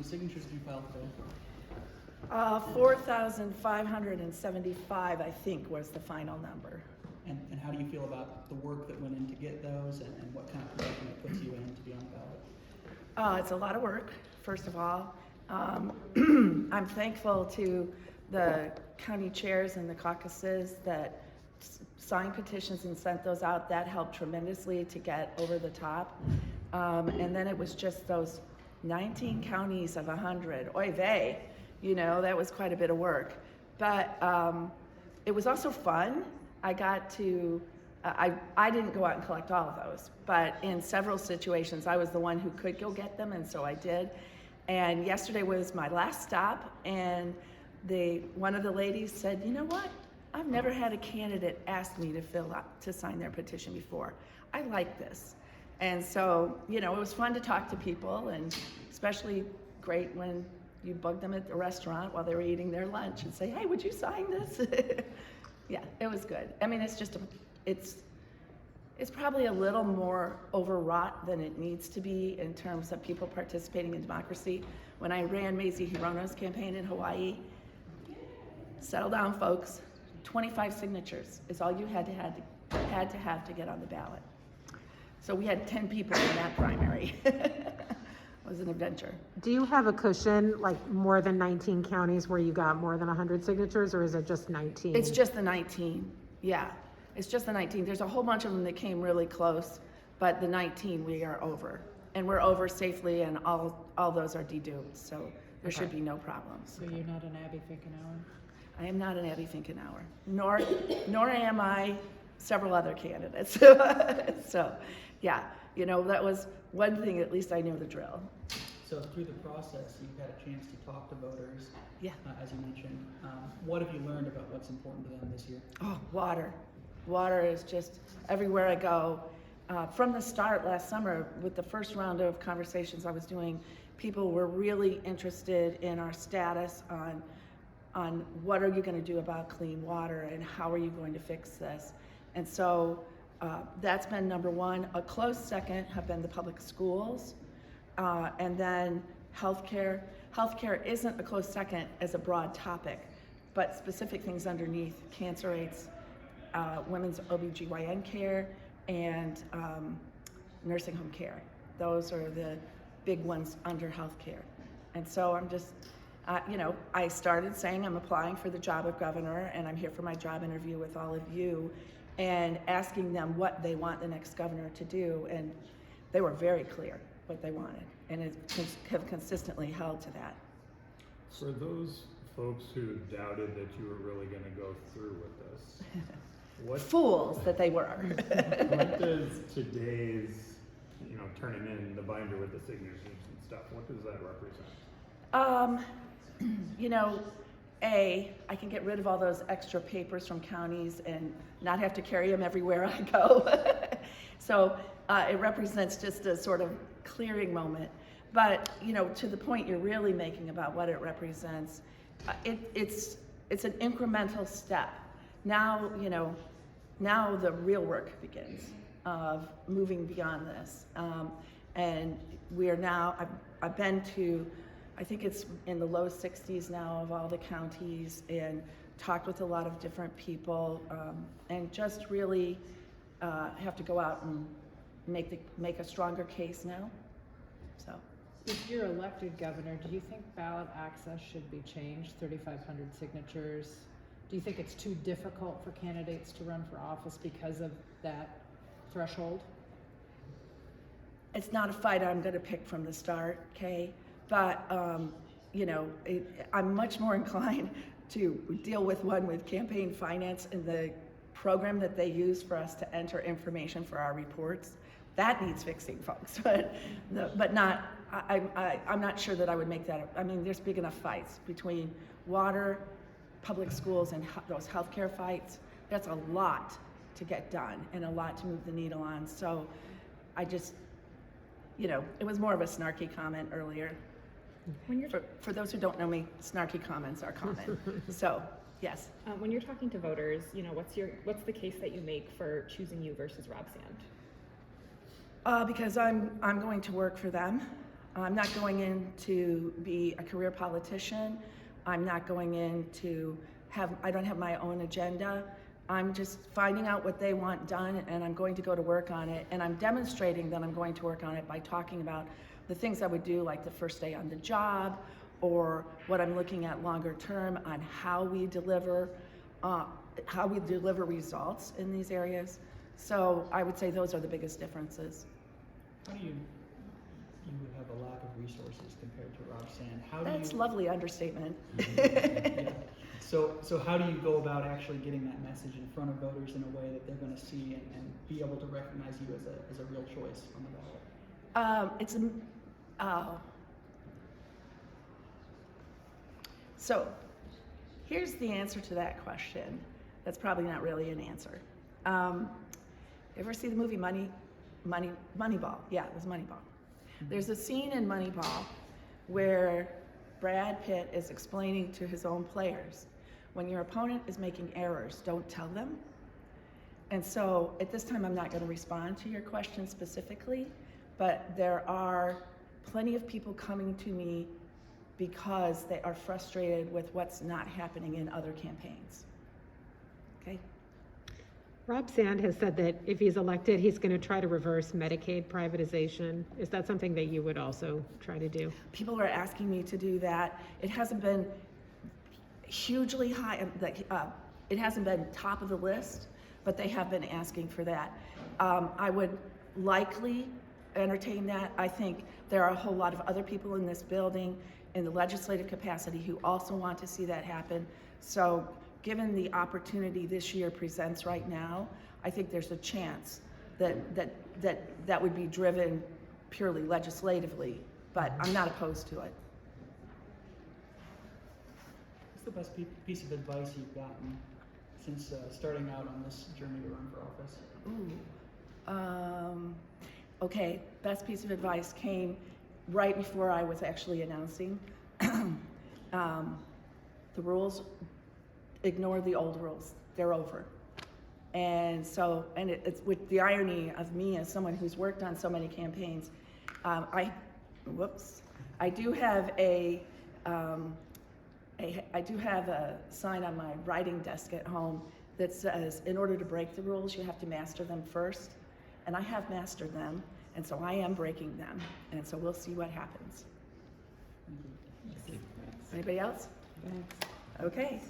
signatures did you file today? 4,575, I think, was the final number. And how do you feel about the work that went in to get those, and what kind of position it puts you in to be on the ballot? It's a lot of work, first of all. I'm thankful to the county chairs and the caucuses that signed petitions and sent those out. That helped tremendously to get over the top. And then it was just those 19 counties of 100. Oy vey, you know, that was quite a bit of work. But it was also fun. I got to, I didn't go out and collect all of those, but in several situations I was the one who could go get them, and so I did. And yesterday was my last stop, and one of the ladies said, you know what? I've never had a candidate ask me to sign their petition before. I like this. And so, you know, it was fun to talk to people, and especially great when you bug them at the restaurant while they were eating their lunch and say, hey, would you sign this? Yeah, it was good. I mean, it's probably a little more overwrought than it needs to be in terms of people participating in democracy. When I ran Mazie Hirono's campaign in Hawaii, settle down, folks. 25 signatures is all you had to have to get on the ballot. So we had 10 people in that primary. It was an adventure. Do you have a cushion, like more than 19 counties where you got more than 100 signatures, or is it just 19? It's just the 19, yeah. It's just the 19. There's a whole bunch of them that came really close, but the 19 we are over. And we're over safely, and all those are deduped, so there should be no problems. So you're not an Abby Finkenauer? I am not an Abby Finkenauer, nor am I several other candidates. So, yeah, you know, that was one thing, at least I knew the drill. So through the process, you've had a chance to talk to voters, Yeah. As you mentioned. What have you learned about what's important to them this year? Oh, water. Water is just everywhere I go. From the start last summer, with the first round of conversations I was doing, people were really interested in our status on what are you going to do about clean water and how are you going to fix this. And so that's been number one. A close second have been the public schools, and then healthcare. Healthcare isn't a close second as a broad topic, but specific things underneath: cancer rates, women's OBGYN care, and nursing home care. Those are the big ones under healthcare. And so I'm just, you know, I started saying I'm applying for the job of governor, and I'm here for my job interview with all of you, and asking them what they want the next governor to do, and they were very clear what they wanted, and have consistently held to that. For those folks who doubted that you were really going to go through with this, what Fools that they were. what does today's, you know, turning in the binder with the signatures and stuff, what does that represent? You know, I can get rid of all those extra papers from counties and not have to carry them everywhere I go. So it represents just a sort of clearing moment. But, you know, to the point you're really making about what it represents, it's an incremental step. Now, you know, now the real work begins of moving beyond this. And we are now, I've been to, I think it's in the low 60s now of all the counties, and talked with a lot of different people, and just really have to go out and make a stronger case now. So. If you're elected governor, do you think ballot access should be changed, 3,500 signatures? Do you think it's too difficult for candidates to run for office because of that threshold? It's not a fight I'm going to pick from the start, Kay, but you know, I'm much more inclined to deal with one with campaign finance and the program that they use for us to enter information for our reports. That needs fixing, folks, but not. I'm not sure that I would make that. I mean, there's big enough fights between water, public schools, and those healthcare fights. That's a lot to get done and a lot to move the needle on. So I just, you know, it was more of a snarky comment earlier. When you're for those who don't know me, snarky comments are common. So yes. when you're talking to voters, you know, what's the case that you make for choosing you versus Rob Sand? Because I'm going to work for them. I'm not going in to be a career politician. I'm not going in to I don't have my own agenda. I'm just finding out what they want done, and I'm going to go to work on it. And I'm demonstrating that I'm going to work on it by talking about the things I would do, like the first day on the job, or what I'm looking at longer term on how we deliver results in these areas. So I would say those are the biggest differences. How do you have a lack of resources compared to Roxanne? How do That's you, lovely understatement. yeah. So how do you go about actually getting that message in front of voters in a way that they're going to see and be able to recognize you as a real choice on the ballot? So here's the answer to that question. That's probably not really an answer. Ever see the movie Moneyball? Yeah, it was Moneyball. There's a scene in Moneyball where Brad Pitt is explaining to his own players, when your opponent is making errors, don't tell them. And so at this time, I'm not going to respond to your question specifically, but there are plenty of people coming to me because they are frustrated with what's not happening in other campaigns. Okay? Rob Sand has said that if he's elected, he's going to try to reverse Medicaid privatization. Is that something that you would also try to do? People are asking me to do that. It hasn't been hugely high, it hasn't been top of the list, but they have been asking for that. I would likely entertain that. I think there are a whole lot of other people in this building in the legislative capacity who also want to see that happen. So given the opportunity this year presents right now, I think there's a chance that would be driven purely legislatively, but I'm not opposed to it. What's the best piece of advice you've gotten since starting out on this journey to run for office? Okay, best piece of advice came right before I was actually announcing. The rules, ignore the old rules. They're over. And so, it's with the irony of me as someone who's worked on so many campaigns, I do have a sign on my writing desk at home that says, in order to break the rules, you have to master them first. And I have mastered them, and so I am breaking them. And so we'll see what happens. Anybody else? Okay.